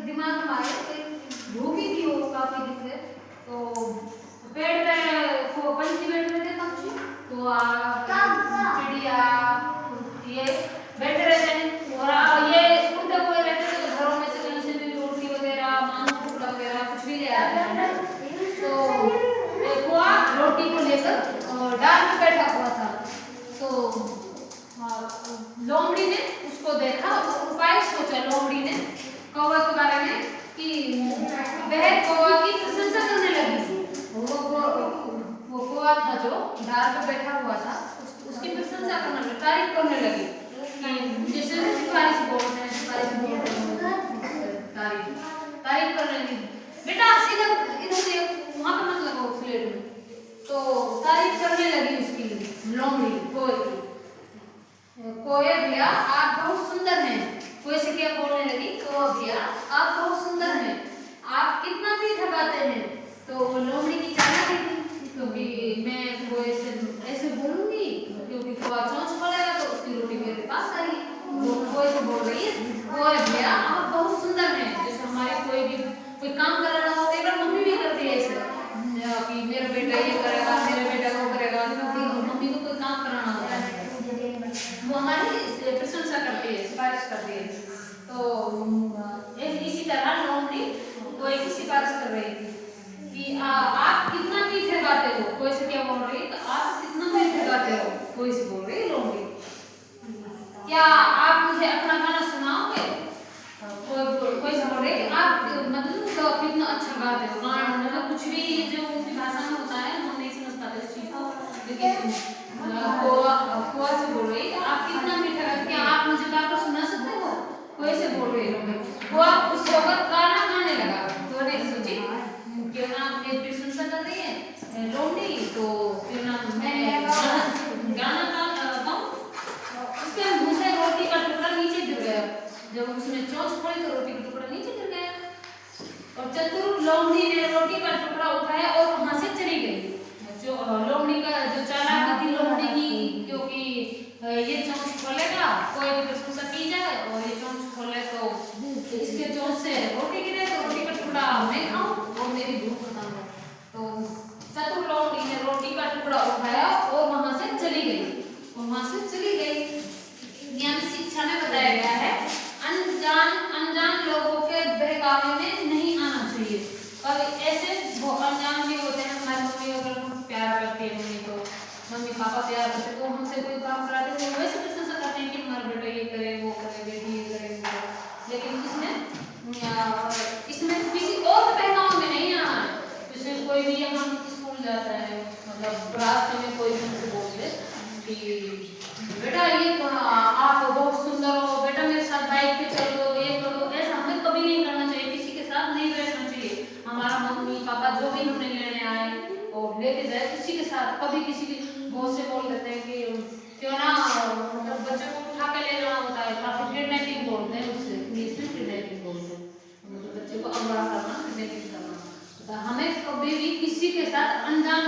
दिमाग में आया कि भूखी थी वो काफी दिन से, तो पेड़ पे वो पंछी बैठ रहे थे, पक्षी तो चिड़िया ये बैठे रहते हैं, और ये उड़ते हुए रहते थे, तो घरों में से कहीं से भी रोटी वगैरह मांस टुकड़ा वगैरह कुछ भी ले आते हैं। तो एक कौवा रोटी को लेकर डाल में बैठा हुआ था, तो लोमड़ी ने उसको देखा, उपाय सोचा लोमड़ी ने कौवा के बारे में कि वह कौवा की प्रशंसा करने लगी। वो कौवा था जो डाल पे बैठा हुआ था, उसकी प्रशंसा करने लगी, तारीफ करने लगी, जैसे सिफारिश बोलते हैं, तारीफ करने लगी। बेटा सीधा इधर से वहां पे मत लगाओ प्लेट में, तो तारीफ करने लगी उसकी लोमड़ी कोए की। कोए भैया आप बहुत सुंदर हैं, कोए से क्या बोलने लगी, कोए भैया आप बहुत सुंदर हैं, आप कितना भी थकाते हैं। तो लोमड़ी की चालाकी थी, क्योंकि मैं कोए से ऐसे बोलूंगी क्योंकि कोआ चोंच खोलेगा तो उसकी रोटी मेरे पास आई। वो कोए से बोल रही है, कोए भैया आप बहुत सुंदर हैं। जैसे हमारे कोई काम कर रहा हो, एक बार मम्मी भी करती है ऐसे कि मेरा बेटा ये करेगा, मेरा बेटा वो करेगा, क्योंकि मम्मी को कोई काम कराना होता है, वो हमारी प्रशंसा करती है, सिफारिश करती है। तो इसी तरह लोमड़ी कोई की सिफारिश कर रही थी कि आप कितना मीठे गाते हो, कोई से क्या बोल रही है, तो आप कितना मीठे गाते हो, कोई से बोल रही है लोमड़ी, क्या आप मुझे अपना गाना सुनाओगे। कोई से बोल रही है आप मतलब तो कितना अच्छा गाते हो, गाना मतलब कुछ भी जो उनकी भाषा में होता है हम नहीं समझ पाते उस चीज को, लेकिन कोआ से बोल रही है आप कितना मीठा गाते, क्या आप मुझे गाकर सुना सकते हो, कोई से बोल रही है लोमड़ी। वो उस वक्त गाना गाने लगा, तो ने सोची क्यों ना अपनी प्रशंसा कर रही है लोमड़ी, तो क्यों ना मैं गाना गाऊं। उसके मुंह से रोटी का टुकड़ा नीचे गिर गया, जब उसने चोंच खोली तो रोटी का टुकड़ा नीचे गिर गया, और चतुर लोमड़ी ने रोटी का टुकड़ा उठाया और वहां से चली गई। जो लोमड़ी का जो चालाक थी लोमड़ी की, क्योंकि ये चोंच खोलेगा कोई भी प्रशंसा की जाए, और ये चोंच खोले तो इसके चोंच से रोटी गिरे तो रोटी का टुकड़ा मैं खाऊं और मेरी भूख खत्म हो। तो चतुर लोमड़ी ने रोटी का टुकड़ा उठाया और वहां से चली गई। ज्ञान शिक्षा में बताया गया है अनजान लोगों के बहकावे में नहीं आना चाहिए। कभी ऐसे वो अनजान भी होते हैं, हमारी मम्मी अगर हम प्यार करते हैं, मम्मी पापा प्यार करते तो हमसे कोई काम कराते तो वैसे प्रशंसा करते हैं कि हमारा बेटा ये करे वो करे, बेटी ये करे वो करे, लेकिन इसमें किसी और के बहकावे में नहीं आना। जैसे कोई भी हम स्कूल जाता है, मतलब रास्ते में कोई हमसे बोलते कि बेटा ये आप बहुत सुंदर हो, बेटा मेरे साथ बाइक पे चल दो, ये करो, ऐसा हमें कभी नहीं करना चाहिए, किसी के साथ नहीं बैठना चाहिए। हमारा मम्मी पापा जो भी हमने लेने आए और लेके जाए किसी के साथ, कभी किसी की बहुत से बोल देते हैं कि क्यों ना मतलब बच्चे को उठा के ले जाना होता है, काफी किडनैपिंग बोलते हैं, उससे इंग्लिश में किडनैपिंग बोलते हैं, मतलब बच्चे को अगवा करना, किडनैपिंग करना। तो हमें कभी भी किसी के साथ अनजान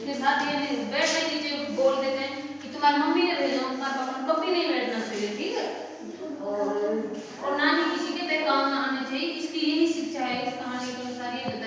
के साथ ये बैठने की बोल देते हैं कि तुम्हारी मम्मी ने भेजा, तुम्हारे पापा ने कभी नहीं